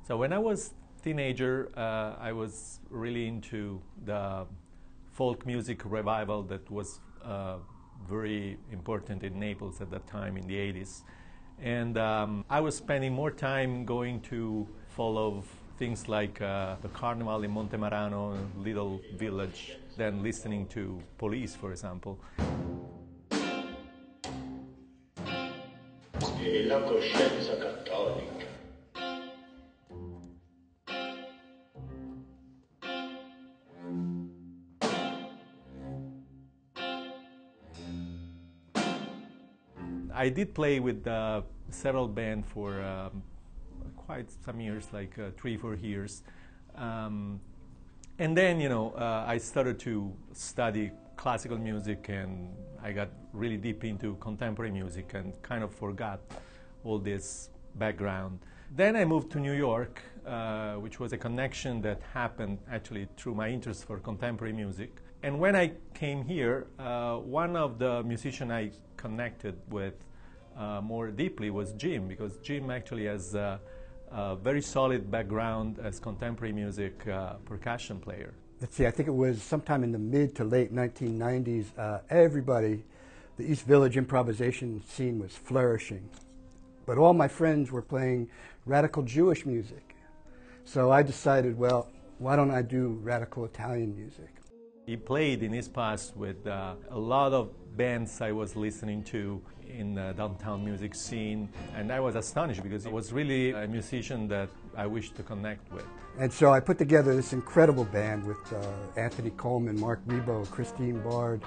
So when I was teenager, I was really into the folk music revival that was very important in Naples at that time in the 80s. And I was spending more time going to follow things like the carnival in Montemarano, little village, than listening to Police, for example. E la coscienza cattolica. I did play with several bands for quite some years, like 3-4 years. And then, I started to study classical music, and I got really deep into contemporary music and kind of forgot all this background. Then I moved to New York, which was a connection that happened actually through my interest for contemporary music. And when I came here, one of the musicians I connected with more deeply was Jim, because Jim actually has a very solid background as contemporary music percussion player. Let's see, I think it was sometime in the mid to late 1990s, everybody, the East Village improvisation scene was flourishing. But all my friends were playing radical Jewish music. So I decided, well, why don't I do radical Italian music? He played in his past with a lot of bands I was listening to in the downtown music scene, and I was astonished because he was really a musician that I wished to connect with. And so I put together this incredible band with Anthony Coleman, Mark Rebo, Christine Bard,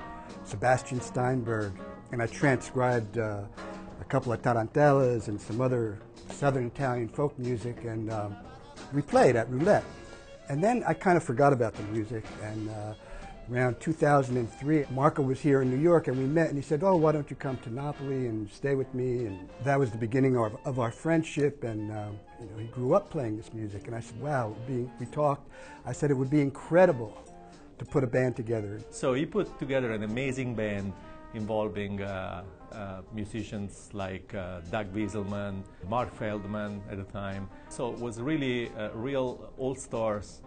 Sebastian Steinberg, and I transcribed a couple of tarantellas and some other Southern Italian folk music, and we played at Roulette. And then I kind of forgot about the music, and around 2003, Marco was here in New York, and we met, and he said, oh, why don't you come to Napoli and stay with me? And that was the beginning of our friendship, and he grew up playing this music. And I said, wow, we talked. I said it would be incredible to put a band together. So he put together an amazing band involving musicians like Doug Wieselman, Mark Feldman at the time. So it was really a real all-stars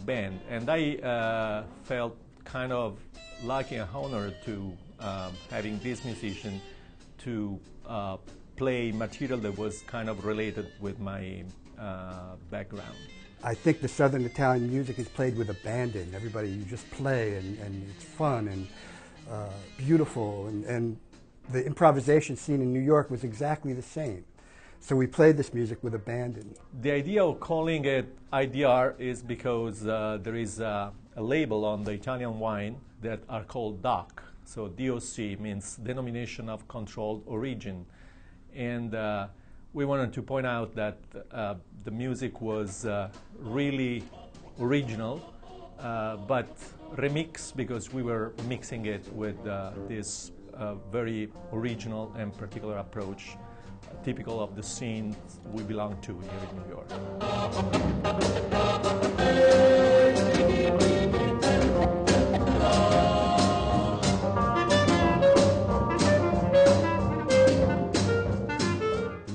band, and I felt kind of lucky and honored to having this musician to play material that was kind of related with my background. I think the Southern Italian music is played with abandon. Everybody, you just play, and it's fun and beautiful, and the improvisation scene in New York was exactly the same. So we played this music with abandon. The idea of calling it IDR is because there is a label on the Italian wine that are called DOC. So DOC means Denomination of Controlled Origin. And we wanted to point out that the music was really original, but remixed because we were mixing it with this very original and particular approach, typical of the scene we belong to here in New York.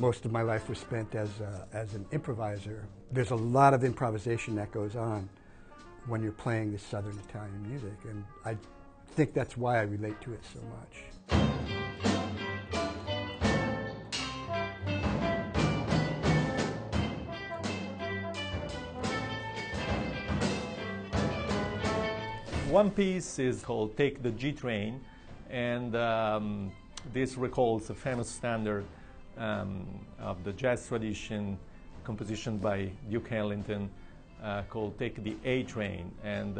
Most of my life was spent as an improviser. There's a lot of improvisation that goes on when you're playing this Southern Italian music, and I think that's why I relate to it so much. One piece is called Take the G Train, and this recalls a famous standard of the jazz tradition, composition by Duke Ellington, called Take the A Train. And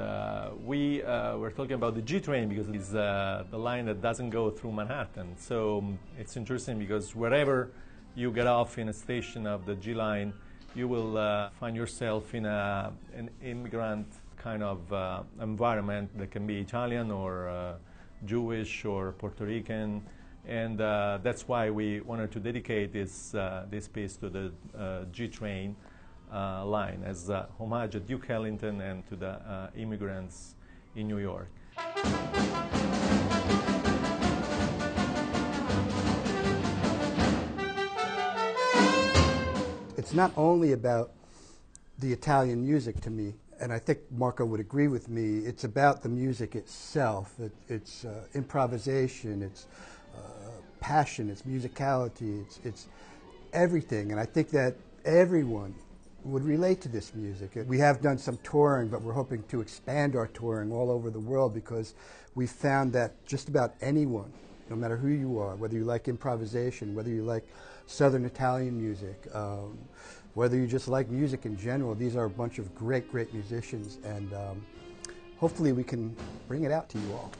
we were talking about the G Train because it's the line that doesn't go through Manhattan. So it's interesting because wherever you get off in a station of the G line, you will find yourself in an immigrant kind of environment that can be Italian or Jewish or Puerto Rican. And that's why we wanted to dedicate this piece to the G Train line as a homage to Duke Ellington and to the immigrants in New York. It's not only about the Italian music to me. And I think Marco would agree with me. It's about the music itself. It's improvisation, it's passion, it's musicality, it's everything. And I think that everyone would relate to this music. We have done some touring, but we're hoping to expand our touring all over the world, because we found that just about anyone, no matter who you are, whether you like improvisation, whether you like Southern Italian music, whether you just like music in general, these are a bunch of great, great musicians, and hopefully we can bring it out to you all.